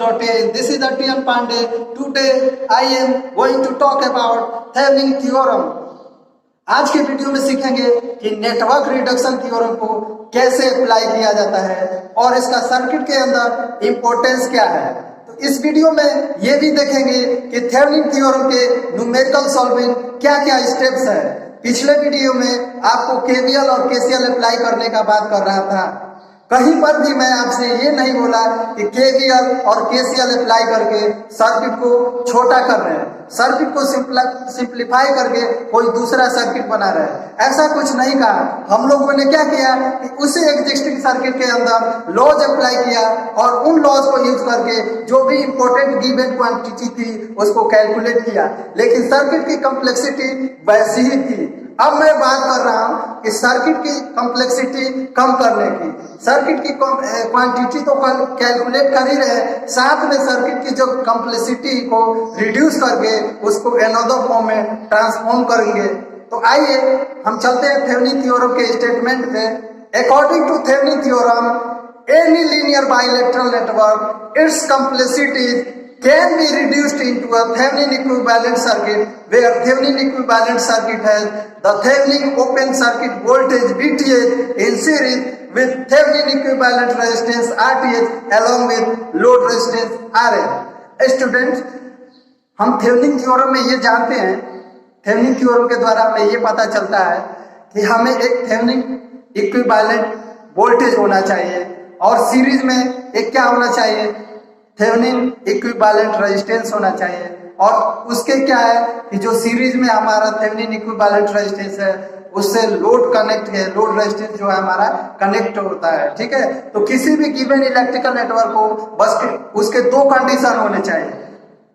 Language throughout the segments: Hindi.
This is Atiyan Pandey. Today I am going to talk about Thevenin theorem. आज के वीडियो में सीखेंगे कि नेटवर्क रिडक्शन थ्योरम को कैसे अप्लाई किया जाता है और इसका सर्किट के अंदर इंपॉर्टेंस क्या है। तो इस वीडियो में ये भी देखेंगे कि थेवेनिन थ्योरम के न्यूमेरिकल सॉल्विंग क्या क्या स्टेप्स है। पिछले वीडियो में आपको केवीएल और केसीएल अप्लाई करने का बात कर रहा था। कहीं पर भी मैं आपसे ये नहीं बोला कि केवीएल और केसीएल अप्लाई करके सर्किट को छोटा कर रहे हैं, सर्किट को सिंप्लीफाई करके कोई दूसरा सर्किट बना रहे हैं, ऐसा कुछ नहीं कहा। हम लोगों ने क्या किया कि उसी एग्जिस्टिंग सर्किट के अंदर लॉज अप्लाई किया और उन लॉज को यूज करके जो भी इंपॉर्टेंट गिवन क्वांटिटी थी उसको कैलकुलेट किया, लेकिन सर्किट की कॉम्प्लेक्सिटी वैसी ही थी। अब मैं बात कर रहा हूं कि सर्किट की कॉम्प्लेक्सिटी कम करने की। सर्किट की क्वांटिटी तो कैलकुलेट कर ही रहे, साथ में सर्किट की जो कॉम्प्लेक्सिटी को रिड्यूस करके उसको एनोदर फॉर्म में ट्रांसफॉर्म करेंगे। तो आइए हम चलते हैं थेवेनिन थ्योरम के स्टेटमेंट पे। According to Thevenin theorem, any linear bilateral network, its complexity can be reduced into a Thevenin equivalent circuit, where Thevenin equivalent circuit has the Thevenin open circuit voltage VTH in series with Thevenin equivalent resistance RTH along with load resistance RL. Students, हम थेवेनिन थ्योरम में ये जानते हैं, थेवेनिन थ्योरम के द्वारा हमें ये पता चलता है कि हमें एक थेवेनिन इक्विवेलेंट वोल्टेज होना चाहिए और सीरीज में एक क्या होना चाहिए, थेवेनिन इक्विवेलेंट रेजिस्टेंस होना चाहिए। और उसके क्या है कि जो सीरीज में हमारा थेवेनिन इक्विवेलेंट रेजिस्टेंस है उससे लोड कनेक्ट है, लोड रेजिस्टेंस जो है हमारा कनेक्ट होता है। ठीक है, तो किसी भी गिवन इलेक्ट्रिकल नेटवर्क को बस उसके दो कंडीशन होने चाहिए,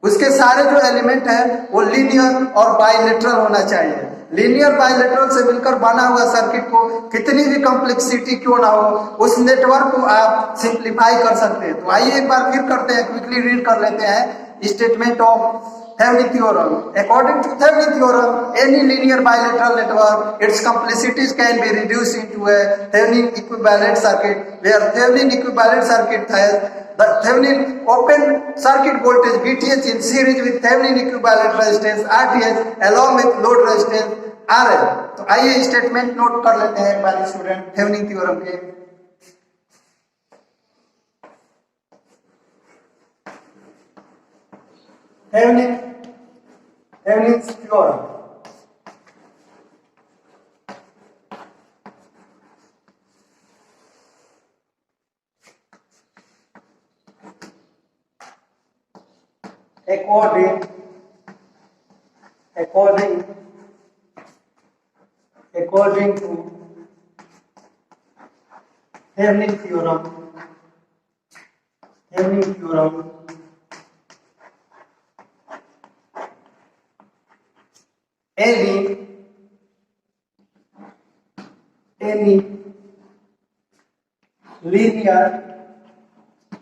उसके सारे जो एलिमेंट है वो लीनियर और बाइलेटरल होना चाहिए। लीनियर बाइलेटरल से मिलकर बना हुआ सर्किट को कितनी भी कॉम्प्लेक्सिटी क्यों ना हो, उस नेटवर्क को आप सिंप्लीफाई कर सकते हैं। तो आइए एक बार फिर करते हैं, क्विकली रीड कर लेते हैं statement of Thevenin theorem. According to Thevenin theorem, any linear bilateral network, its complexities can be reduced into a Thevenin equivalent circuit, where Thevenin equivalent circuit has the Thevenin open circuit voltage VTH in series with Thevenin equivalent resistance RTH along with load resistance RL. तो आइए स्टेटमेंट नोट कर लेते हैं एक बार स्टूडेंट थेवेनिन थ्योरम के। Thevenin's theorem. According to Thevenin theorem,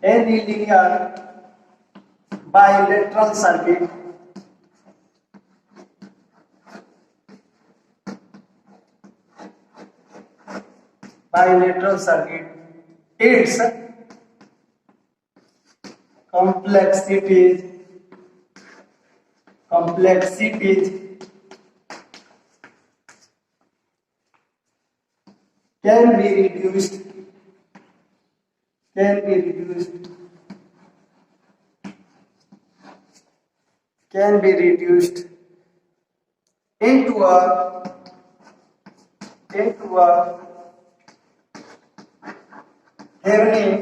any linear bilateral circuit its complexities can be reduced into a Thevenin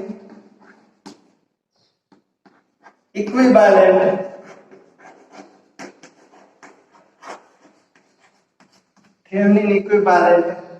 equivalent circuit, where Thevenin equivalent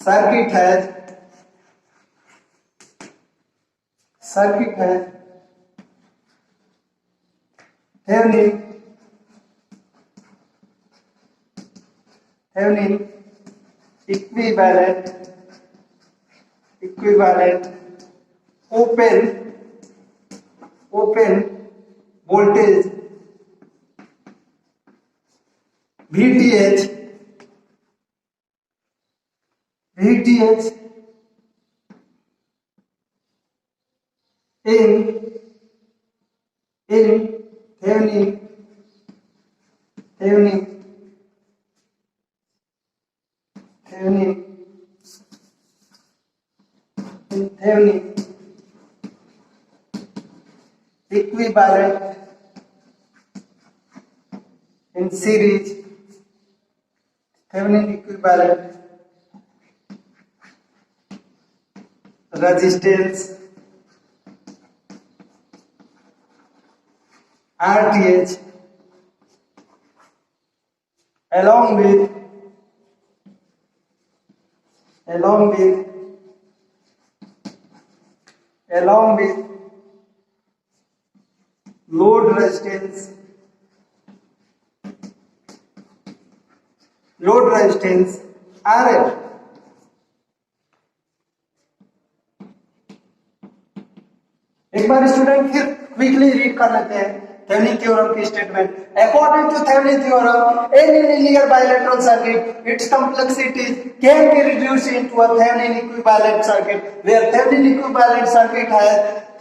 circuit has Thevenin equivalent open voltage VTH in Thevenin equivalent in series, Thevenin equivalent resistance RTH along with load resistance RL. एक बार स्टूडेंट फिर क्विकली रीड कर लेते हैं थेवेनिन थ्योरम की statement. According to Thevenin theorem, any linear bilateral circuit, its complexities can be reduced into a Thevenin equivalent circuit, where Thevenin equivalent circuit has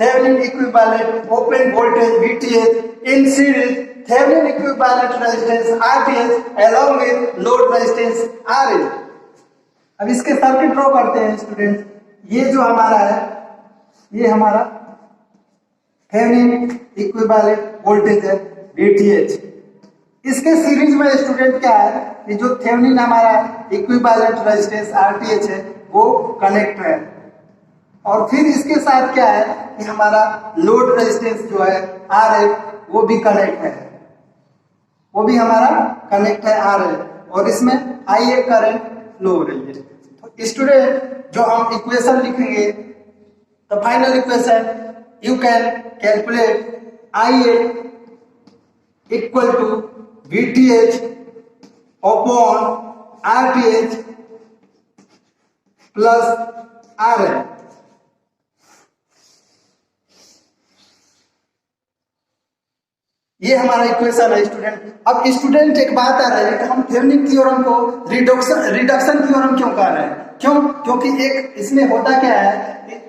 Thevenin equivalent open voltage VTH in series, Thevenin equivalent resistance RTH along with load resistance RL. अब इसके सर्किट ड्रॉ करते हैं स्टूडेंट. ये जो हमारा है, ये हमारा थेवेनिन इक्विवेलेंट वोल्टेज है VTH. इसके सीरीज में स्टूडेंट क्या है कि जो थेवेनिन हमारा इक्विवेलेंट रेजिस्टेंस RTH है वो कनेक्ट है, और फिर इसके साथ क्या है कि हमारा लोड रेजिस्टेंस जो है RL वो भी कनेक्ट है, वो भी हमारा कनेक्ट है RL, और इसमें IA करंट फ्लो हो रही है. तो स्टूडेंट जो हम इक्वेशन लिखेंगे, the final equation you can calculate IA equal to VTH upon RTH plus RL. ये हमारा इक्वेशन है स्टूडेंट. अब स्टूडेंट एक बात आ रही है कि हम थेवेनिन थ्योरम को रिडक्शन थ्योरम क्यों कह रहे हैं? क्योंकि एक इसमें होता क्या है,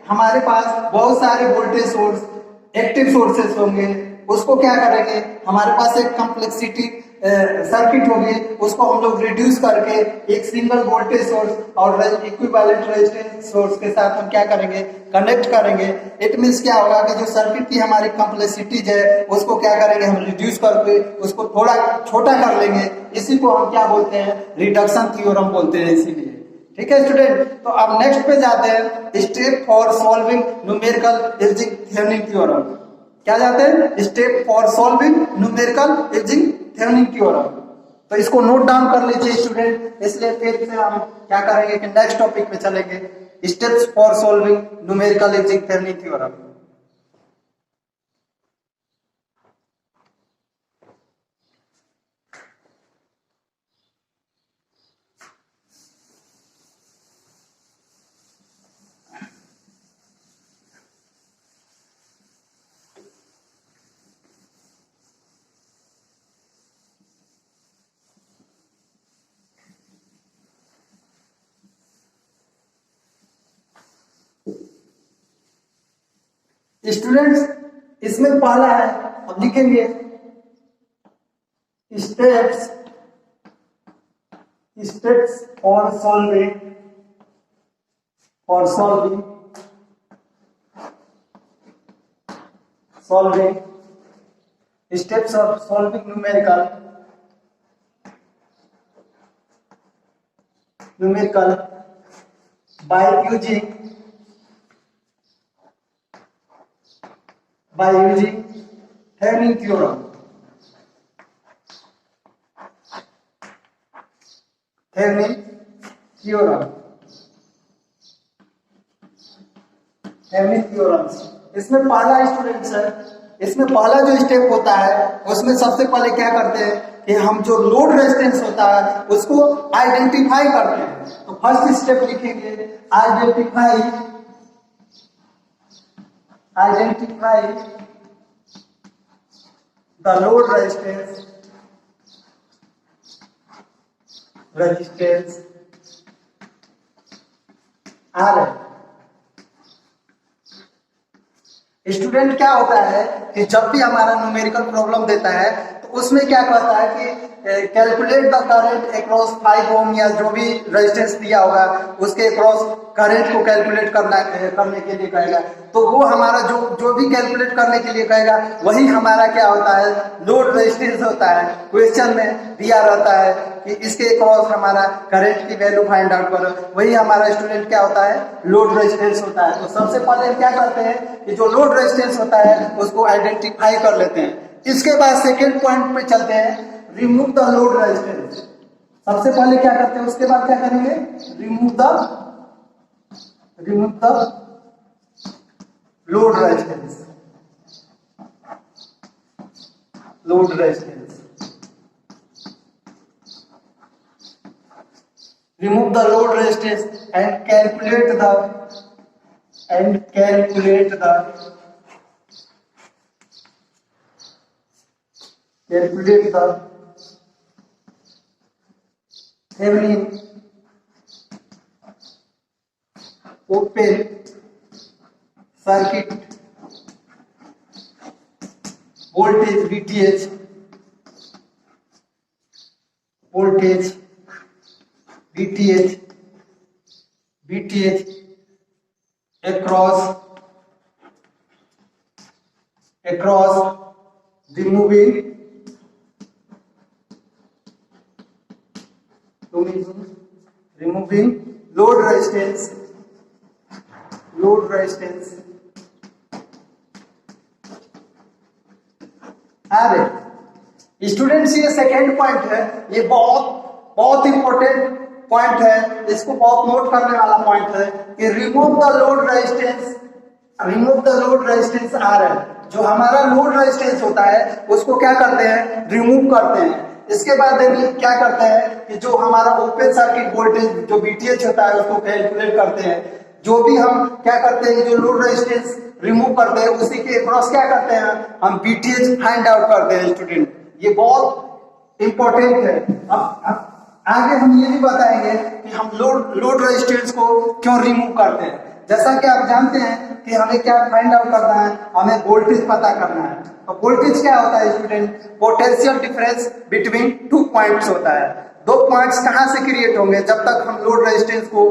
हमारे पास बहुत सारे वोल्टेज सोर्स एक्टिव सोर्सेस होंगे, उसको क्या करेंगे, हमारे पास एक कॉम्प्लेक्सिटी सर्किट होगी, उसको हम लोग रिड्यूस करके एक सिंगल वोल्टेज सोर्स और इक्विवेलेंट रेजिस्टेंस सोर्स के साथ हम क्या करेंगे, कनेक्ट करेंगे. इट मींस क्या होगा कि जो सर्किट की हमारी कॉम्प्लेक्सिटीज है उसको क्या करेंगे, हम रिड्यूस करके उसको थोड़ा छोटा कर लेंगे. इसी को हम क्या बोलते हैं, रिडक्शन थ्योरम बोलते हैं. इसीलिए ठीक है स्टूडेंट. तो अब नेक्स्ट पे जाते हैं, step for solving numerical using Thevenin theorem. क्या जाते हैं, step for solving numerical using Thevenin theorem. तो इसको नोट डाउन कर लीजिए स्टूडेंट. इसलिए फिर से हम क्या करेंगे कि नेक्स्ट टॉपिक पे चलेंगे, steps for solving numerical using Thevenin theorem. Students इसमें पहला है, अब लिखेंगे steps for solving steps of solving numerical by using Thevenin theorem. Thevenin theorems. इसमें पहला स्टूडेंट्स है, इसमें पहला जो स्टेप होता है उसमें सबसे पहले क्या करते हैं कि हम जो लोड रेजिस्टेंस होता है उसको आइडेंटिफाई करते हैं। तो फर्स्ट स्टेप लिखेंगे identify the load resistance R. Student क्या होता है कि जब भी हमारा न्यूमेरिकल प्रॉब्लम देता है तो उसमें क्या कहता है कि कैलकुलेट द करंट अक्रॉस 5 ओम या जो भी रेजिस्टेंस दिया होगा उसके अक्रॉस करंट को कैलकुलेट करने के लिए कहेगा। तो वो हमारा जो भी कैलकुलेट करने के लिए कहेगा वही हमारा क्या होता है, लोड रेजिस्टेंस होता है। क्वेश्चन में दिया रहता है कि इसके अक्रॉस हमारा करंट की वैल्यू फाइंड आउट करो, वही हमारा स्टूडेंट क्या होता है, लोड रेजिस्टेंस होता है। तो सबसे पहले क्या करते हैं कि जो लोड रेजिस्टेंस होता है उसको आइडेंटिफाई कर लेते हैं। इसके बाद सेकेंड पॉइंट पे चलते हैं, रिमूव द लोड रेजिस्टेंस। सबसे पहले क्या करते हैं, उसके बाद क्या करेंगे, remove the load resistance. Remove the load resistance and calculate the Thevenin open circuit voltage VTH across removing load resistance अरे स्टूडेंट्स ये सेकेंड पॉइंट है, ये बहुत इंपॉर्टेंट पॉइंट है, इसको बहुत नोट करने वाला पॉइंट है कि remove the load resistance R है। जो हमारा लोड रेजिस्टेंस होता है उसको क्या करते हैं, रिमूव करते हैं। इसके बाद क्या करते हैं कि जो हमारा ओपन सर्किट वोल्टेज जो VTH होता है उसको कैलकुलेट करते हैं। जो भी हम क्या करते हैं, जो लोड रेजिस्टेंस रिमूव करते हैं उसी के अक्रॉस क्या करते हैं, हम VTH फाइंड आउट करते हैं। स्टूडेंट ये बहुत इंपॉर्टेंट है। अब आगे हम ये भी बताएंगे कि हम लोड रेजिस्टेंस को क्यों रिमूव करते हैं। जैसा कि आप जानते हैं कि हमें क्या फाइंड आउट करना है, हमें वोल्टेज पता करना है। तो वोल्टेज क्या होता है student, potential difference between 2 points होता है। 2 पॉइंट्स कहां से क्रिएट होंगे, जब तक हम लोड रेजिस्टेंस को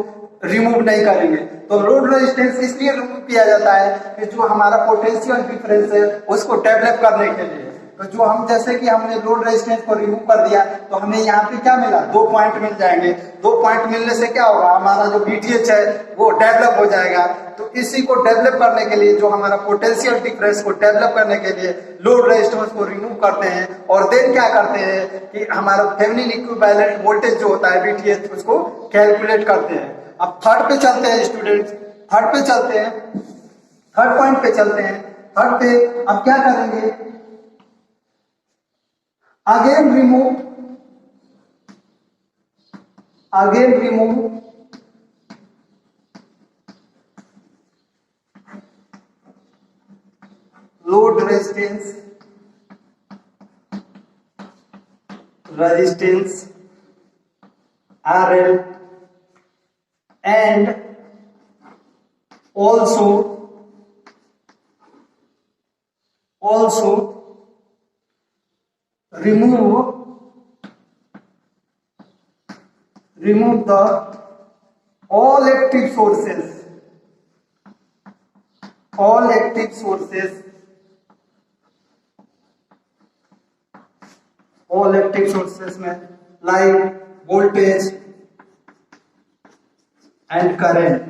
रिमूव नहीं करेंगे। तो लोड रेजिस्टेंस इसलिए रिमूव किया जाता है कि जो हमारा पोटेंशियल डिफरेंस है उसको डेवलप करने के लिए। तो जो हम जैसे कि हमने लोड रेजिस्टेंस को रिमूव कर दिया तो हमें यहाँ पे क्या मिला, 2 पॉइंट मिल जाएंगे। 2 पॉइंट मिलने से क्या होगा, हमारा जो VTH है वो डेवलप हो जाएगा। तो इसी को डेवलप करने के लिए, जो हमारा पोटेंशियल डिफरेंस को डेवलप करने के लिए लोड रेजिस्टेंस को रिमूव करते हैं। और देन क्या करते हैं कि हमारा थेवेनिन इक्विवेलेंट वोल्टेज जो होता है VTH उसको कैलकुलेट करते हैं। अब थर्ड पे चलते हैं स्टूडेंट्स, थर्ड पॉइंट पे चलते हैं। थर्ड पे अब क्या करेंगे, again remove load resistance RL and also remove the all active sources में like voltage and current।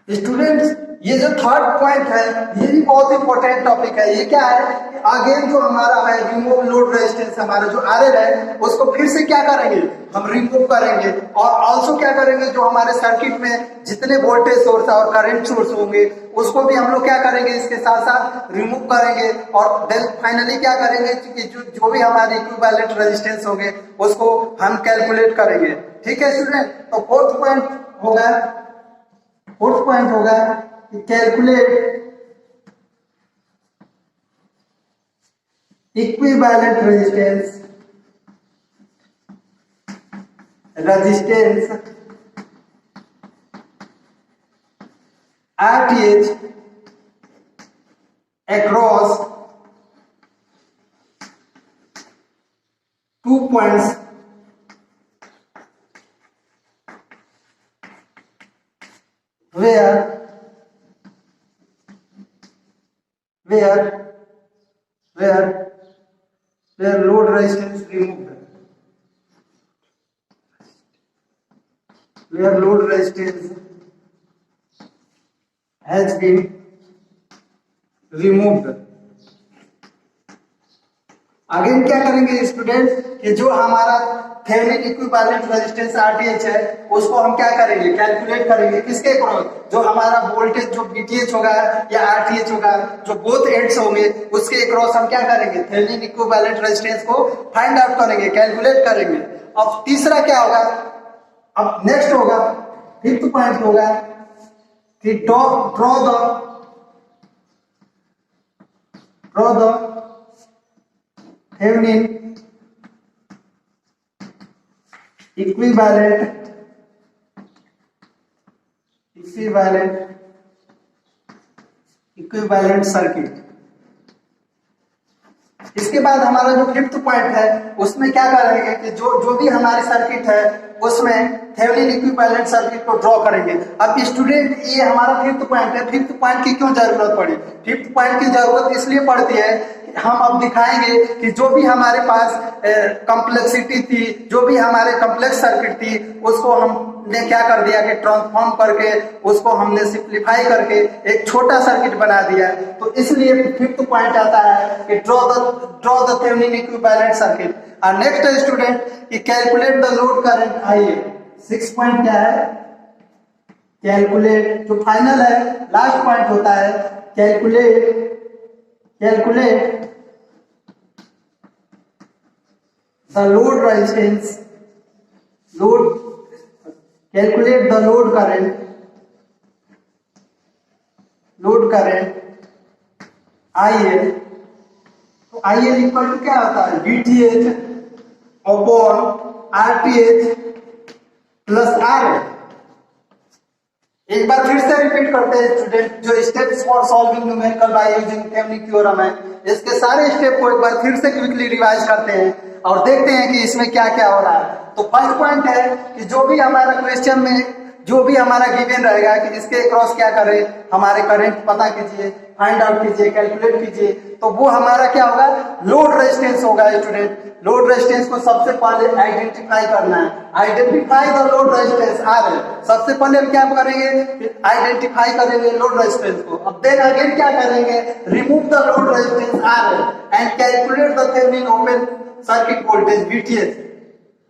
Students ये जो थर्ड पॉइंट है ये भी बहुत इंपॉर्टेंट टॉपिक है। ये क्या है, अगेन जो हमारा है रिमूव लोड रेजिस्टेंस, हमारा जो RL है उसको फिर से क्या करेंगे, हम रिमूव करेंगे। और ऑल्सो क्या करेंगे, जो हमारे सर्किट में जितने वोल्टेज सोर्स और करंट सोर्स होंगे उसको भी हम लोग क्या करेंगे, इसके साथ साथ रिमूव करेंगे। और देन फाइनली क्या करेंगे कि जो भी हमारे इक्विवेलेंट रेजिस्टेंस होंगे उसको हम कैलकुलेट करेंगे। ठीक है स्टूडेंट, तो फोर्थ पॉइंट होगा कि calculate equivalent resistance RTH across 2 points where load resistance removed, where load resistance has been removed। Again क्या करेंगे स्टूडेंट कि जो हमारा थेवेनिन इक्विवेलेंट रेजिस्टेंस RTH है उसको हम क्या करेंगे, कैलकुलेट करेंगे। किसके अक्रॉस, जो हमारा वोल्टेज जो VTH होगा या RTH होगा, जो बोथ एंड्स होंगे उसके अक्रॉस हम क्या करेंगे, थेवेनिन इक्विवेलेंट रेजिस्टेंस को फाइंड आउट करेंगे, कैलकुलेट करेंगे। अब तीसरा क्या होगा, अब नेक्स्ट होगा, फिफ्थ पॉइंट होगा कि draw the Thevenin equivalent circuit. इसके बाद हमारा जो फिफ्थ पॉइंट है उसमें क्या करेंगे कि जो भी हमारी सर्किट है उसमें थेवेनिन इक्विवेलेंट सर्किट को ड्रॉ करेंगे। अब स्टूडेंट ये हमारा फिफ्थ पॉइंट है, फिफ्थ पॉइंट की क्यों जरूरत पड़ी, फिफ्थ पॉइंट की जरूरत इसलिए पड़ती है हम अब दिखाएंगे कि जो भी हमारे पास कॉम्प्लेक्सिटी थी, जो भी हमारे कॉम्प्लेक्स सर्किट थी उसको हमने क्या कर दिया कि ट्रांसफॉर्म करके उसको हमने सिंप्लीफाई करके एक छोटा सर्किट बना दिया। तो इसलिए फिफ्थ पॉइंट आता है कि draw the Thevenin equivalent circuit. और नेक्स्ट है स्टूडेंट कि calculate the load current IA। Six point क्या है, कैलकुलेट, जो फाइनल है लास्ट पॉइंट होता है calculate the load resistance, calculate the load current IL। तो IL इक्वल टू क्या होता है, VTH upon RTH plus RL। एक बार फिर से रिपीट करते हैं स्टूडेंट, जो steps for solving numerical by using Thevenin theorem है, इसके सारे स्टेप को एक बार फिर से क्विकली रिवाइज करते हैं और देखते हैं कि इसमें क्या क्या हो रहा है। तो फर्स्ट पॉइंट है कि जो भी हमारा क्वेश्चन में जो भी हमारा गिवन रहेगा कि इसके अक्रॉस क्या करें, हमारे करंट पता कीजिए, फाइंड आउट कीजिए, कैलकुलेट कीजिए, तो वो हमारा क्या होगा, लोड रेजिस्टेंस होगा। स्टूडेंट लोड रेजिस्टेंस को सबसे पहले आइडेंटिफाई करना है, identify the load resistance RL। सबसे पहले हम क्या करेंगे, आइडेंटिफाई करेंगे लोड रेजिस्टेंस को। अब देन अगेन क्या करेंगे, remove the load resistance RL and calculate the Thevenin open circuit voltage VTH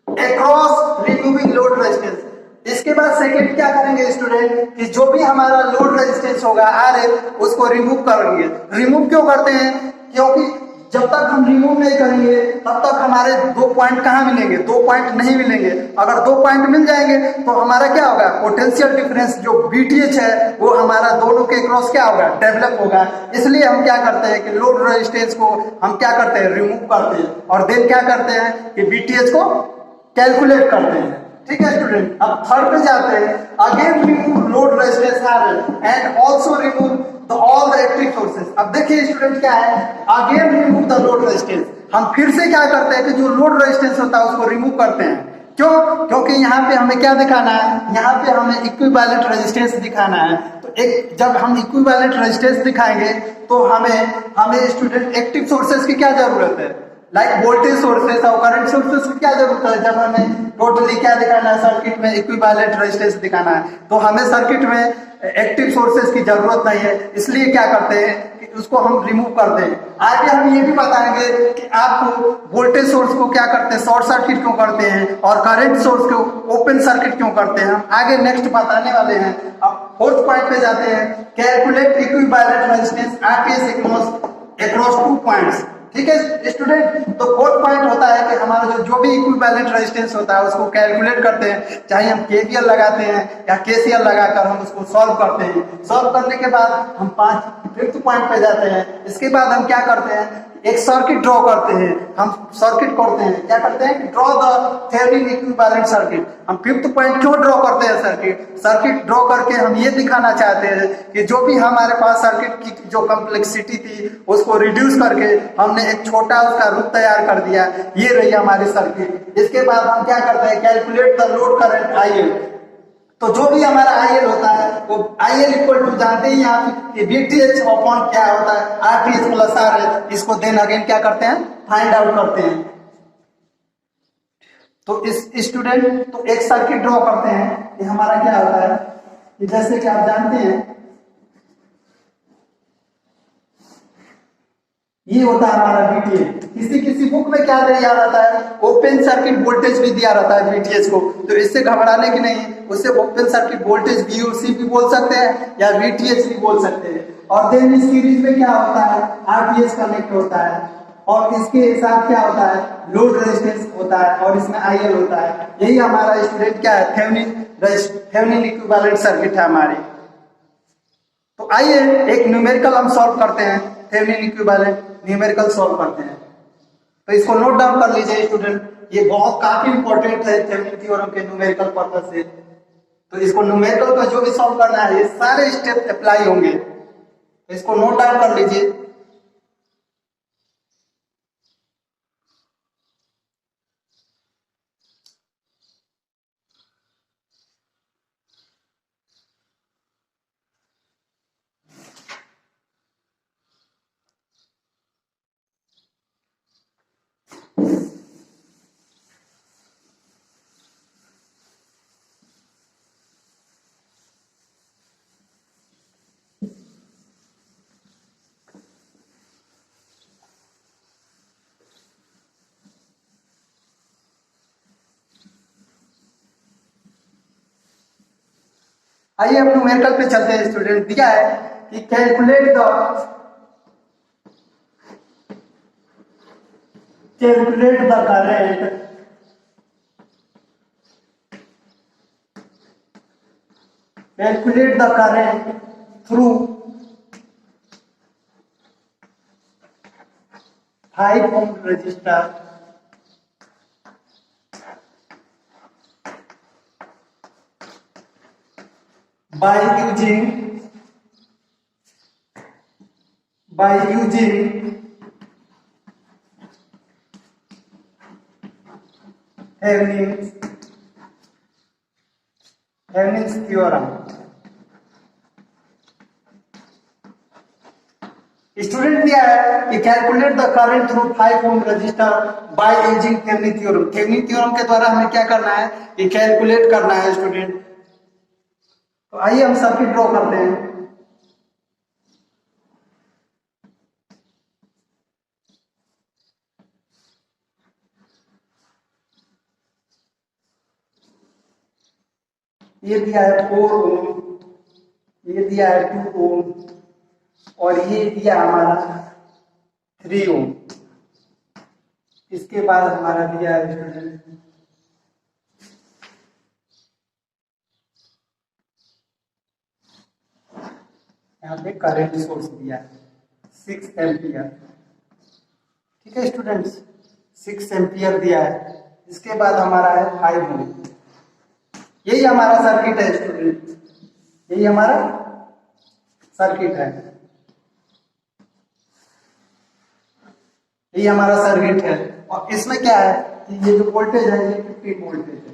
across removing load resistance. इसके बाद सेकंड क्या करेंगे स्टूडेंट कि जो भी हमारा लोड रेजिस्टेंस होगा RL उसको रिमूव करेंगे। रिमूव क्यों करते हैं, क्योंकि जब तक हम रिमूव नहीं करेंगे तब तक हमारे दो पॉइंट कहाँ मिलेंगे, दो पॉइंट नहीं मिलेंगे। अगर दो पॉइंट मिल जाएंगे तो हमारा क्या होगा, पोटेंशियल डिफरेंस जो VTH है वो हमारा दोनों के क्रॉस क्या होगा, डेवलप होगा। इसलिए हम क्या करते हैं कि लोड रेजिस्टेंस को हम क्या करते हैं, रिमूव करते हैं और देन क्या करते हैं कि VTH को कैलकुलेट करते हैं। ठीक है स्टूडेंट, अब थर्ड पे जाते हैं, again remove load resistance RL and also remove all the active sources. अब देखिए स्टूडेंट क्या है, again remove the load resistance. हम फिर से क्या करते हैं कि जो लोड रेजिस्टेंस होता है उसको रिमूव करते हैं। क्यों, क्योंकि यहाँ पे हमें क्या दिखाना है, यहाँ पे हमें इक्विवेलेंट रेजिस्टेंस दिखाना है। तो एक जब हम इक्विवेलेंट रेजिस्टेंस दिखाएंगे तो हमें स्टूडेंट एक्टिव सोर्सेस की क्या जरूरत है, लाइक वोल्टेज सोर्सेस और करंट सोर्सेस की क्या जरूरत है जब हमें टोटली क्या दिखाना है, सर्किट में इक्विवेलेंट रेजिस्टेंस दिखाना है। तो हमें सर्किट में एक्टिव सोर्सेस की जरूरत नहीं है, इसलिए क्या करते हैं कि उसको हम रिमूव करते हैं। आगे हम ये भी बताएंगे कि आपको वोल्टेज सोर्स को क्या करते हैं, शॉर्ट सर्किट क्यों करते हैं और करंट सोर्स को ओपन सर्किट क्यों करते हैं, हम आगे नेक्स्ट बताने वाले हैं। अब फोर्थ पॉइंट पे जाते हैं, calculate equivalent resistance RTS across 2 points. ठीक है स्टूडेंट, तो फोर्थ पॉइंट होता है कि हमारा जो भी इक्विवेलेंट रेजिस्टेंस होता है उसको कैलकुलेट करते हैं, चाहे हम केवीएल लगाते हैं या केसीएल लगाकर हम उसको सॉल्व करते हैं। सॉल्व करने के बाद हम फिफ्थ पॉइंट पे जाते हैं। इसके बाद हम क्या करते हैं, एक सर्किट ड्रॉ करते हैं। हम सर्किट करते हैं, क्या करते हैं, draw the Thevenin equivalent circuit. हम फिफ्थ पॉइंट क्यों ड्रॉ करते हैं, सर्किट ड्रॉ करके हम ये दिखाना चाहते हैं कि जो भी हमारे पास सर्किट की जो कॉम्प्लेक्सिटी थी उसको रिड्यूस करके हमने एक छोटा उसका रूप तैयार कर दिया। ये रही हमारी सर्किट। इसके बाद हम क्या करते हैं, calculate the load current IL. तो जो भी हमारा आईएल होता है वो आईएल इक्वल टू जानते ही आप वीटीएच अपॉन क्या होता है, आरटीएच प्लस आर है। इसको देन अगेन क्या करते हैं, फाइंड आउट करते हैं। तो इस स्टूडेंट तो एक सर्किट ड्रॉ करते हैं कि हमारा क्या होता है कि जैसे कि आप जानते हैं ये होता है हमारा वीटीएच। किसी किसी बुक में क्या दिया रहता है, ओपन सर्किट वोल्टेज भी दिया रहता है वीटीएच को, तो इससे घबराने की नहीं, उससे ओपन सर्किट वोल्टेज वीओसी भी बोल सकते हैं या वीटीएच भी बोल सकते हैं। और देन इस सीरीज में क्या होता है, आरटीएच कनेक्ट होता है और इसके साथ क्या होता है, लोड रेजिस्टेंस होता है और इसमें आईएल होता है। यही हमारा स्टूडेंट क्या है, थेवेनिन इक्विवेलेंट सर्किट है हमारी। तो आइए एक न्यूमेरिकल हम सॉल्व करते हैं, थेवेनिन इक्विवेलेंट न्यूमेरिकल सॉल्व करते हैं। तो इसको नोट डाउन कर लीजिए स्टूडेंट, ये बहुत काफी इंपॉर्टेंट है थेवेनिन थ्योरम के न्यूमेरिकल पर्पस से। तो इसको न्यूमेरिकल का जो भी सॉल्व करना है ये सारे स्टेप अप्लाई होंगे, तो इसको नोट डाउन कर लीजिए। आइए अब न्यूमेरिकल पे चलते हैं स्टूडेंट। दिया है कि calculate the current through 5 ohm resistor by using Thevenin's theorem। Student दिया है कि calculate the current through 5 ohm register by using Thevenin theorem. Thevenin theorem के द्वारा हमें क्या करना है, कि कैलकुलेट करना है स्टूडेंट। तो आइए हम सर्किट ड्रॉ करते हैं। ये दिया है 4 ohm, ये दिया है 2 ohm और ये दिया हमारा 3 ohm। इसके बाद हमारा दिया है स्टूडेंट यहाँ पे करंट सोर्स दिया है 6 एम्पियर। ठीक है स्टूडेंट्स, 6 एम्पियर दिया है। इसके बाद हमारा है 5 ohm। यही हमारा सर्किट है स्टूडेंट, यही हमारा सर्किट है, यही हमारा सर्किट है। और इसमें क्या है कि ये जो वोल्टेज है ये 50 वोल्टेज है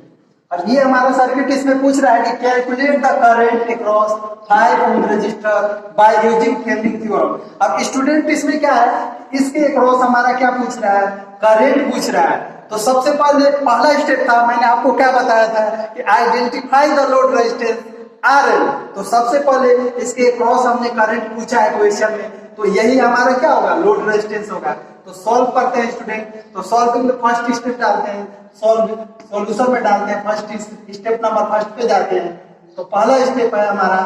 और ये हमारा सर्किट इसमें पूछ रहा है कि calculate the current across 5 ohm register by using Thevenin theorem. अब स्टूडेंट इसमें क्या है, इसके अक्रॉस हमारा क्या पूछ रहा है, करंट पूछ रहा है। तो सबसे पहले पहला स्टेप था, मैंने आपको क्या बताया था कि identify the load resistance RL। तो सबसे पहले इसके क्रॉस हमने करंट पूछा है क्वेश्चन में, तो यही हमारा क्या होगा, लोड रेजिस्टेंस होगा। तो सॉल्व करते हैं स्टूडेंट। तो सॉल्विंग में फर्स्ट स्टेप डालते हैं, सॉल्यूशन में डालते हैं, फर्स्ट स्टेप नंबर फर्स्ट पे जाते हैं। तो पहला स्टेप है हमारा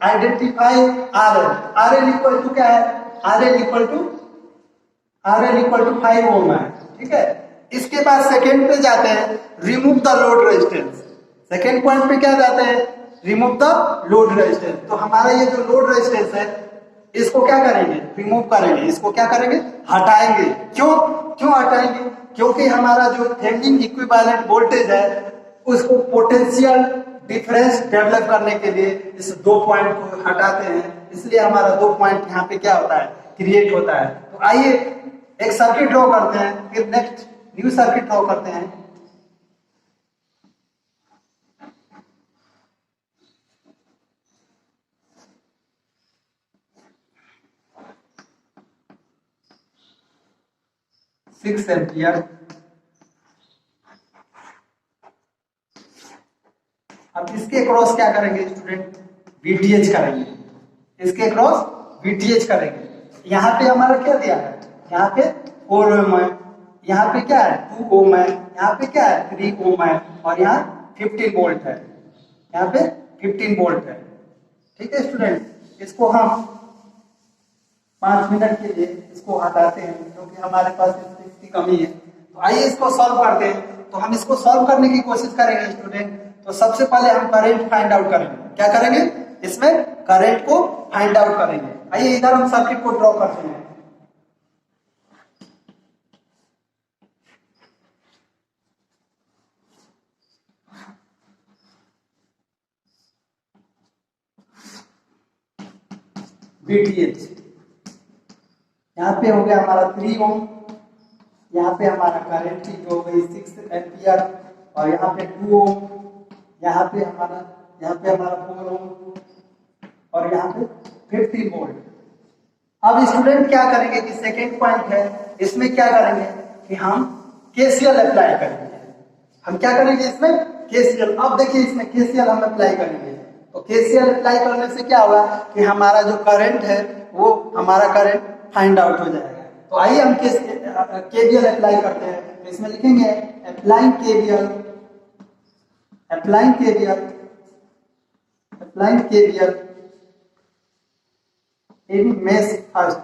identify RL। RL equal to क्या है, RL इक्वल टू 5 ओम है, ठीक है। इसके बाद सेकेंड पे जाते हैं, remove the load resistance. Second point पे क्या जाते हैं, रिमूव द लोड रेजिस्टेंस। तो हमारा ये जो लोड रेजिस्टेंस है इसको क्या करेंगे, रिमूव करेंगे, इसको क्या करेंगे, हटाएंगे। क्यों हटाएंगे, क्योंकि हमारा जो थेवेनिन इक्विवेलेंट वोल्टेज है उसको पोटेंशियल डिफरेंस डेवलप करने के लिए इस दो पॉइंट को हटाते हैं, इसलिए हमारा दो पॉइंट यहाँ पे क्या होता है, क्रिएट होता है। तो आइए एक सर्किट ड्रॉ करते हैं, फिर नेक्स्ट न्यू सर्किट ड्रॉ करते हैं। Six ampere. अब इसके क्रॉस क्या करेंगे स्टूडेंट, VTH करेंगे, इसके क्रॉस VTH करेंगे। यहाँ पे हमारा क्या दिया है, यहाँ पे 4 ओम है, यहाँ पे क्या है 2 ओम है, यहाँ पे क्या है 3 ओम है, और यहाँ 15 वोल्ट है, यहाँ पे 15 वोल्ट है, ठीक है स्टूडेंट। इसको हम 5 मिनट के लिए इसको हटाते हैं क्योंकि हमारे पास स्पेस की कमी है। तो आइए इसको सॉल्व करते हैं। तो हम इसको सॉल्व करने की कोशिश करेंगे स्टूडेंट। तो सबसे पहले हम करंट फाइंड आउट करेंगे, क्या करेंगे, इसमें करंट को फाइंड आउट करेंगे। आइए इधर हम सर्किट को ड्रॉ करते हैं। VTH यहाँ पे हो गया हमारा 3 ओम, यहाँ पे हमारा करंट की हो गई 6 एम्पियर, और यहाँ पे 2 ओम, यहाँ पे हमारा 4 ओम, और यहाँ पे 15 वोल्ट। अब स्टूडेंट क्या करेंगे कि सेकेंड पॉइंट है, इसमें क्या करेंगे कि हम KCL अप्लाई करेंगे। हम क्या करेंगे इसमें, KCL। अब देखिए इसमें KCL हम अप्लाई करेंगे। तो KCL अप्लाई करने से क्या होगा कि हमारा जो करंट है वो हमारा करंट फाइंड आउट हो जाएगा। तो आइए हम KVL अप्लाई करते हैं। तो इसमें लिखेंगे अप्लाइंग KVL, इन मेश फर्स्ट।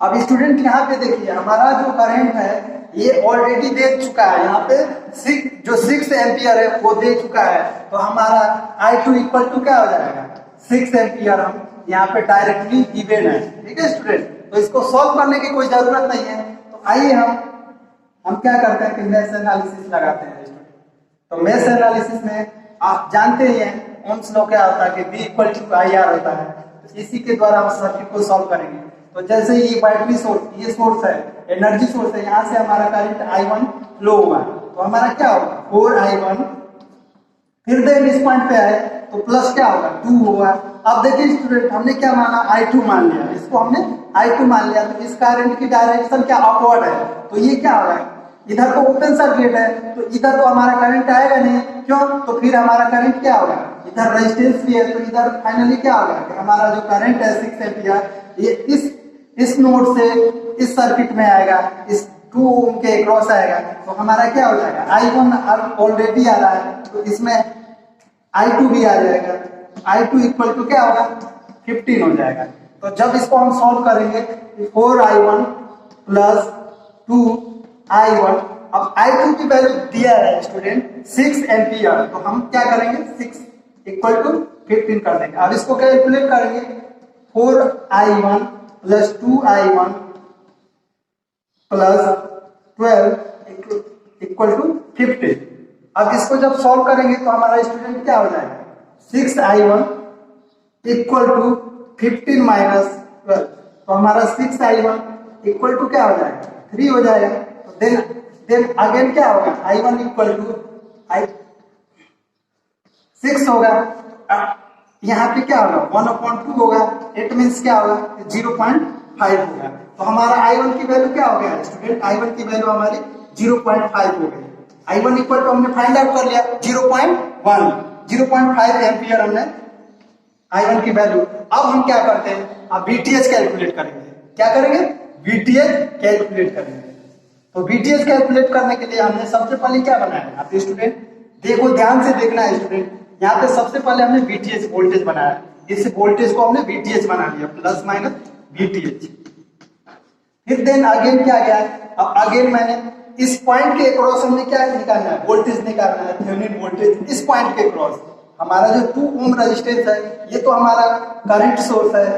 अब स्टूडेंट यहाँ पे देखिए हमारा जो करंट है ये ऑलरेडी दे चुका है, यहाँ पे 6 एम्पियर है वो दे चुका है। तो हमारा I2 इक्वल टू क्या हो जाएगा, 6 एम्पियर हम यहाँ पे डायरेक्टली गिवन है, ठीक है स्टूडेंट। तो इसको सॉल्व करने की कोई जरूरत नहीं है। तो आइए हम क्या करते हैं कि मेश एनालिसिस लगाते हैं स्टूडेंट। तो मेश एनालिसिस में आप जानते ही हैं ओम्स लॉ क्या होता है कि V इक्वल टू IR होता है। तो इसी के द्वारा हम सर्किट को सॉल्व करेंगे। तो जैसे ये बैटरी सोर्स, ये सोर्स है, एनर्जी सोर्स है, यहाँ से हमारा करंट I1 फ्लो हुआ, तो हमारा क्या होगा 4I1, फिर देन इस पॉइंट पे आए तो प्लस क्या होगा 2 होगा। अब देखिए स्टूडेंट हमने क्या माना, I2 मान लिया, इसको हमने I2 मान लिया। तो इस करंट की डायरेक्शन क्या अपवर्ड है, तो ये क्या होगा, इधर तो ओपन सर्किट है तो इधर तो हमारा करंट आएगा नहीं, क्यों, तो फिर हमारा करंट क्या होगा, इधर रेजिस्टेंस भी है तो इधर फाइनली क्या होगा कि हमारा जो करंट है 6 एम्पियर ये इस नोड से इस सर्किट में आएगा, इस 2 ओम के क्रॉस आएगा। तो हमारा क्या हो जाएगा, I1 ऑलरेडी आ रहा है तो इसमें I2 भी आ जाएगा। I2 इक्वल टू क्या होगा 15 हो जाएगा। तो जब इसको हम सॉल्व करेंगे 4I1 प्लस 2I1, अब I2 की वैल्यू दिया है स्टूडेंट 6 एम्पियर, तो हम क्या करेंगे 6 इक्वल टू 15 कर देंगे। अब इसको कैलकुलेट करेंगे 4I1 plus 2I1 plus 12 equal to 50। अब इसको जब सॉल्व करेंगे तो हमारा स्टूडेंट क्या हो जाएगा 6I1 इक्वल टू 15 माइनस 12, तो हमारा 6I1 इक्वल टू क्या हो जाएगा 3 हो जाएगा। तो देन अगेन क्या होगा I1 इक्वल टू 6 होगा। यहाँ पे क्या होगा 1/2 होगा, इट मीन्स क्या होगा 0.5 5 हो गया। तो हमारा I1 की वैल्यू क्या हो गया स्टूडेंट, I1 की वैल्यू हमारी 0.5 हो गई। I1 इक्वल टू हमने फाइंड आउट कर लिया 0.1, 0.5 एम्पियर हमने I1 की वैल्यू। अब हम क्या करते हैं, अब VTH कैलकुलेट करेंगे। क्या करेंगे, VTH कैलकुलेट करेंगे। तो VTH कैलकुलेट करने के लिए हमने सबसे पहले क्या बनाया है, आप स्टूडेंट देखो, ध्यान से देखना है स्टूडेंट। यहाँ पे सबसे पहले हमने VTH वोल्टेज बनाया, इस वोल्टेज को हमने VTH बना लिया, प्लस माइनस VTH। फिर देन अगेन क्या गया, अब अगेन मैंने इस पॉइंट के क्रॉस हमने क्या निकालना है, वोल्टेज निकालना है, थेवेनिन वोल्टेज। इस पॉइंट के क्रॉस हमारा जो 2 ओम रेजिस्टेंस है, ये तो हमारा करंट सोर्स है,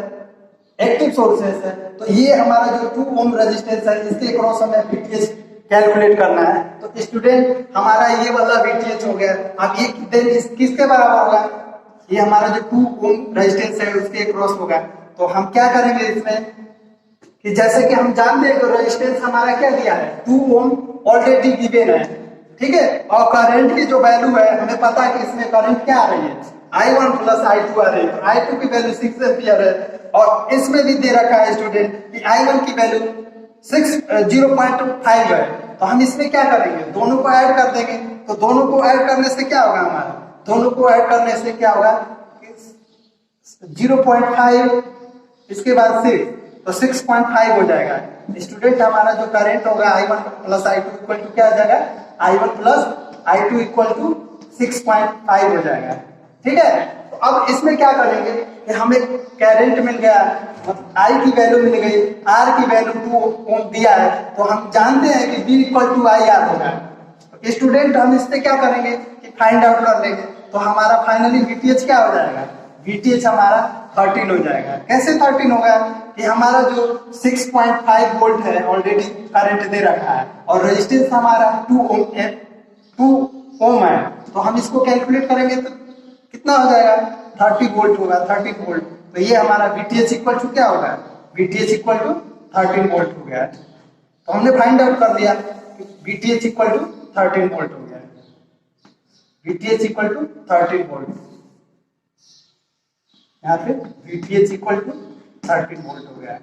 एक्टिव सोर्सेस है। तो ये हमारा जो 2 ओम रेजिस्टेंस है, इसके क्रॉस हमें VTH कैलकुलेट करना है। तो स्टूडेंट हमारा ये वाला VTH हो गया। अब ये देन किसके बराबर होगा, ये हमारा जो 2 ओम रेजिस्टेंस है उसके क्रॉस होगा। तो हम क्या करेंगे इसमें कि जैसे कि हम जानते हैं कि रेजिस्टेंस हमारा क्या दिया है, 2 ओम ऑलरेडी गिवन है, ठीक है। और करंट की जो वैल्यू है हमें पता है कि इसमें करंट क्या आ रही है, I1 प्लस I2 आ रही है। I2 की वैल्यू 6 एम्पियर है, और इसमें भी दे रखा है स्टूडेंट कि I1 की वैल्यू 0.5 है। तो हम इसमें क्या करेंगे, दोनों को ऐड कर देंगे। तो दोनों को ऐड करने से क्या होगा, हमारा दोनों को ऐड करने से क्या होगा, 0.5 इसके बाद 6, तो 6.5 हो जाएगा। स्टूडेंट हमारा जो करंट होगा I1 plus I2 equal to क्या आ जाएगा, I1 plus I2 equal to 6.5 हो जाएगा, ठीक है। तो अब इसमें क्या करेंगे कि हमें करंट मिल गया, I की वैल्यू मिल गई, R की वैल्यू 2 ओम दिया है। तो हम जानते हैं कि V इक्वल टू IR होगा। स्टूडेंट हम इससे क्या करेंगे कि फाइंड आउट कर लेंगे। तो हमारा फाइनली VTH क्या हो जाएगा, VTH हमारा 13 हो जाएगा। कैसे 13 होगा कि हमारा जो 6.5 वोल्ट है ऑलरेडी करंट दे रखा है, और रेजिस्टेंस हमारा 2 ओम है, 2 ओम है। तो हम इसको कैलकुलेट करेंगे तो कितना हो जाएगा, 30 वोल्ट होगा, 30 वोल्ट। तो ये हमारा VTH इक्वल टू क्या होगा, VTH इक्वल टू 13 वोल्ट हो गया। तो हमने फाइंड आउट कर दिया कि VTH इक्वल टू 13 वोल्ट हो गया, VTH इक्वल टू 13 वोल्ट। यहाँ पे VTH इक्वल टू 13 वोल्ट हो गया।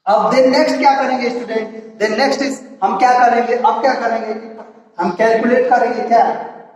अब देन नेक्स्ट क्या करेंगे स्टूडेंट, देन नेक्स्ट इज हम क्या करेंगे, अब क्या करेंगे, हम कैलकुलेट करेंगे, क्या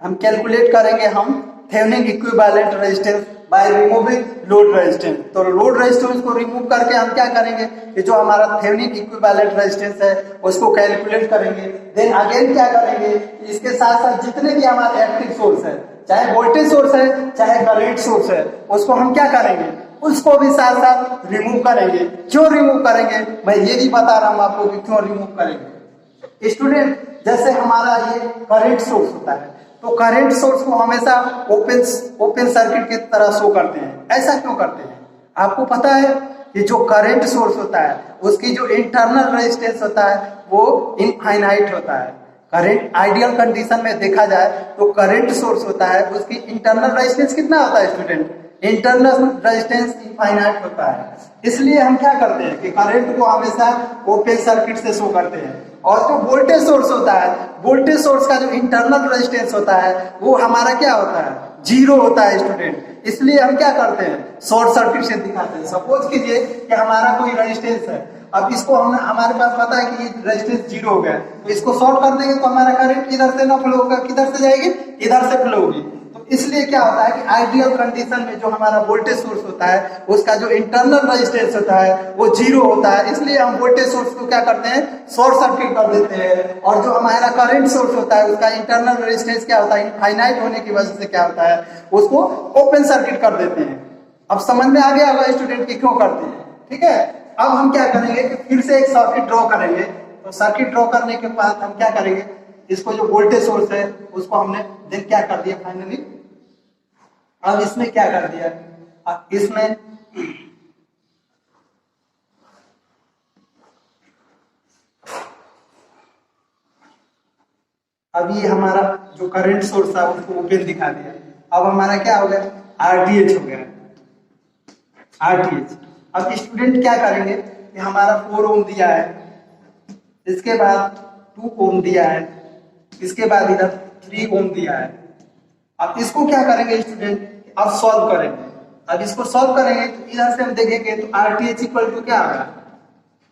हम कैलकुलेट करेंगे, हम Thevenin equivalent resistance by removing load resistance. तो लोड रेजिस्टेंस को रिमूव करके हम क्या करेंगे कि जो हमारा थेवेनिन इक्विवेलेंट रेजिस्टेंस है उसको कैलकुलेट करेंगे। देन अगेन क्या करेंगे, इसके साथ साथ जितने भी हमारे एक्टिव सोर्स है, चाहे वोल्टेज सोर्स है चाहे करंट सोर्स है, उसको हम क्या करेंगे, उसको भी साथ साथ रिमूव करेंगे। क्यों रिमूव करेंगे, मैं ये भी बता रहा हूं आपको कि क्यों रिमूव करेंगे। स्टूडेंट जैसे हमारा ये करंट सोर्स होता है, तो करंट सोर्स को हमेशा ओपन सर्किट की तरह शो करते हैं। ऐसा क्यों करते हैं, आपको पता है कि जो करंट सोर्स होता है उसकी जो इंटरनल रेजिस्टेंस होता है वो इनफाइनाइट होता है। करंट आइडियल कंडीशन में देखा जाए तो करंट सोर्स होता है, उसकी इंटरनल रेजिस्टेंस कितना होता है स्टूडेंट, इंटरनल रेजिस्टेंस इनफाइनाइट होता है। इसलिए हम क्या करते हैं कि करंट को हमेशा ओपन सर्किट से शो करते हैं। और जो वोल्टेज सोर्स होता है, वोल्टेज सोर्स का जो इंटरनल रेजिस्टेंस होता है वो हमारा क्या होता है, 0 होता है स्टूडेंट। इसलिए हम क्या करते हैं, शॉर्ट सर्किट से दिखाते हैं। सपोज कीजिए कि हमारा कोई रेजिस्टेंस है, अब इसको हम हमारे पास पता है कि ये रेजिस्टेंस 0 हो गया, तो इसको शॉर्ट कर देंगे तो हमारा करंट इधर से ना फ्लो होगा, किधर से जाएगी, इधर से फ्लो होगी। तो इसलिए क्या होता है कि आइडियल कंडीशन में जो हमारा वोल्टेज सोर्स होता है उसका जो इंटरनल रेजिस्टेंस होता है वो 0 होता है। इसलिए हम वोल्टेज सोर्स को क्या करते हैं, शॉर्ट सर्किट कर देते हैं। और जो हमारा करंट सोर्स होता है उसका इंटरनल रेजिस्टेंस क्या होता है, इनफाइनाइट होने की वजह से क्या होता है, उसको ओपन सर्किट कर देते हैं। अब समझ में आ गया होगा स्टूडेंट की क्यों करते हैं, ठीक है। अब हम क्या करेंगे कि फिर से एक सर्किट ड्रॉ करेंगे। तो सर्किट ड्रॉ करने के बाद हम क्या करेंगे, इसको जो वोल्टेज सोर्स है उसको हमने देन क्या कर दिया फाइनली, अब इसमें क्या कर दिया, अब इसमें अब ये हमारा जो करंट सोर्स था उसको ओपन दिखा दिया। अब हमारा क्या हो गया, RTH हो गया, RTH। अब स्टूडेंट क्या करेंगे कि हमारा 4 ओम दिया है, इसके बाद 2 ओम दिया है, इसके बाद इधर 3 ओम दिया है। अब इसको क्या करेंगे स्टूडेंट, अब सॉल्व करेंगे। अब इसको सॉल्व करेंगे तो इधर से हम देखेंगे तो RTH इक्वल टू क्या होगा,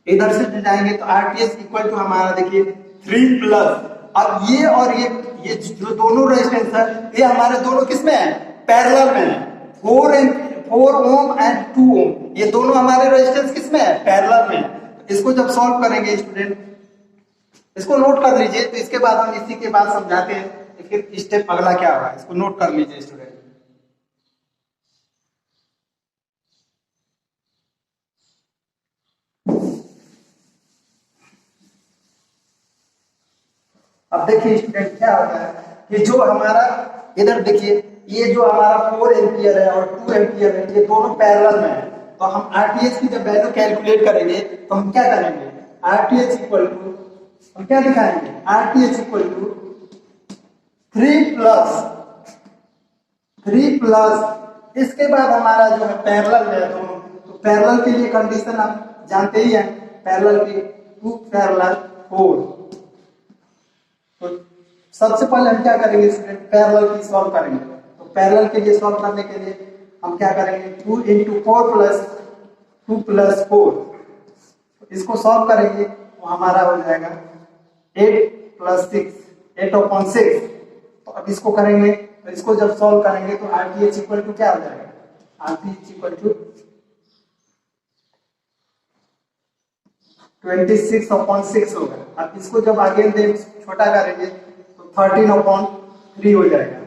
इधर से जाएंगे तो RTH इक्वल टू हमारा देखिए 3 प्लस, अब ये और ये जो दोनों रेजिस्टेंस है ये हमारे दोनों किसमें है, पैरेलल में है। 4 ओम एंड 2 ओम ये दोनों हमारे रेजिस्टेंस किसमें है, पैरेलल में है। इसको जब सॉल्व करेंगे स्टूडेंट, इसको नोट कर लीजिए, तो इसके बाद हम इसी के बाद समझाते हैं फिर स्टेप अगला क्या होगा, इसको नोट कर लीजिए स्टूडेंट। अब देखिए स्टूडेंट क्या होता है कि जो हमारा इधर देखिए ये जो हमारा 4 एम्पियर है और 2 एम्पियर है ये दोनों पैरेलल में है, तो हम RTH की जब वैल्यू कैलकुलेट करेंगे तो हम क्या करेंगे, RTH इक्वल टू हम क्या दिखाएंगे, RTH इक्वल टू 3 प्लस इसके बाद हमारा जो है पैरेलल है दोनों, तो पैरेलल के लिए कंडीशन आप जानते ही हैं, पैरेलल की 2 पैरेलल 4। तो सबसे पहले हम क्या करेंगे स्टूडेंट, पैरेलल की सॉल्व करेंगे, तो पैरेलल के लिए सॉल्व करने के लिए हम क्या करेंगे 2 × 4 प्लस 2 प्लस 4, इसको सॉल्व करेंगे तो हमारा हो जाएगा 8 प्लस 6 8/6। तो अब इसको करेंगे तो इसको जब सॉल्व करेंगे तो RTH इक्वल टू क्या हो जाएगा, RTH इक्वल टू 26/6 होगा। अब इसको जब आगे छोटा करेंगे तो 13/3 हो जाएगा,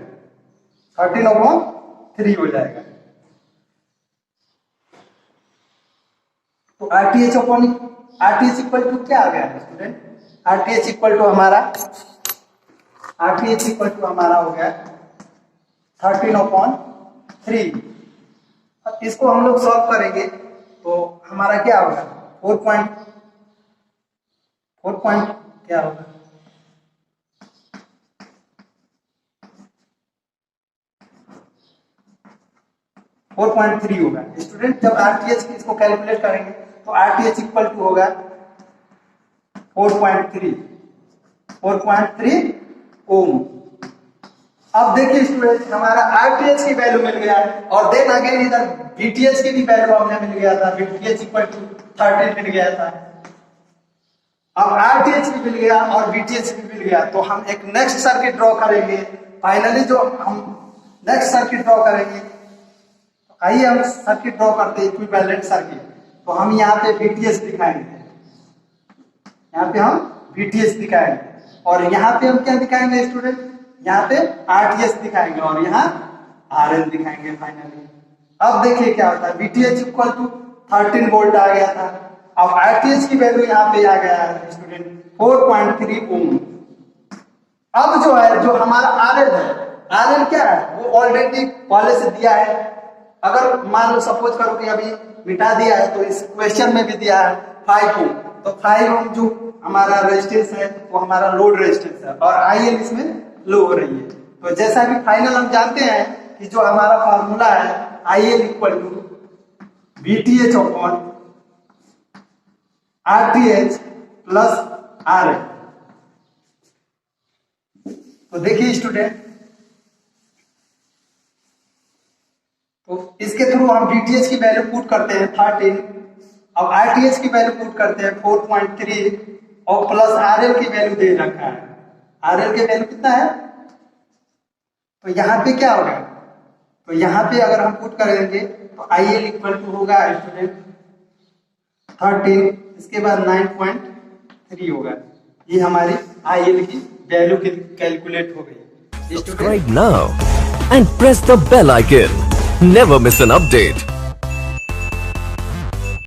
13/3 हो जाएगा। तो RTH इक्वल टू क्या आ गया स्टूडेंट, RTH इक्वल टू हमारा हो गया 13/3। अब इसको हम लोग सॉल्व करेंगे तो हमारा क्या होगा 4 क्या होगा 4.3 होगा स्टूडेंट। जब RTH की इसको कैलकुलेट करेंगे तो RTH इक्वल टू होगा 4.3 ओम। अब देखिए स्टूडेंट हमारा RTH की वैल्यू मिल गया और देन अगेन इधर VTH की भी वैल्यू हमें मिल गया था, VTH इक्वल टू 13 मिल गया था। अब RTH भी मिल गया और VTH भी मिल गया, तो हम एक नेक्स्ट सर्किट ड्रॉ करेंगे। फाइनली जो हम नेक्स्ट सर्किट ड्रॉ करेंगे, तो आइए हम सर्किट ड्रॉ करते हैं इक्विवेलेंट सर्किट। तो हम यहाँ पे VTH दिखाएंगे, यहाँ पे हम VTH दिखाएंगे और यहाँ पे हम क्या दिखाएंगे स्टूडेंट, यहाँ पे RTH दिखाएंगे और यहाँ RL दिखाएंगे फाइनली। अब देखिए क्या होता है, VTH इक्वल टू 13 वोल्ट आ गया था, अब RTH की वैल्यू यहाँ पे आ गया है स्टूडेंट 4.3 ओम। अब जो है जो हमारा RL है, RL क्या है वो ऑलरेडी पहले से दिया है। अगर मान लो सपोज करो कि अभी मिटा दिया है तो इस क्वेश्चन में भी दिया है 5 ओम, तो 5 ओम जो हमारा रेजिस्टेंस है वो हमारा लोड रेजिस्टेंस है और IL इसमें लो हो रही है। तो जैसा कि फाइनल हम जानते हैं कि जो हमारा फार्मूला है IL equal to VTH upon RTH plus RL। तो देखिए स्टूडेंट, तो इसके थ्रू हम VTH की वैल्यू पुट करते हैं 13, अब RTH की वैल्यू पुट करते हैं 4.3 और प्लस RL की वैल्यू दे रखा है। RL की वैल्यू कितना है, तो यहाँ पे क्या होगा, तो यहाँ पे अगर हम पुट करेंगे तो IL इक्वल टू होगा स्टूडेंट 13, इसके बाद 9.3 होगा। ये हमारी IL की वैल्यू कैलकुलेट हो गई। Subscribe now and press the bell icon. Never miss an update.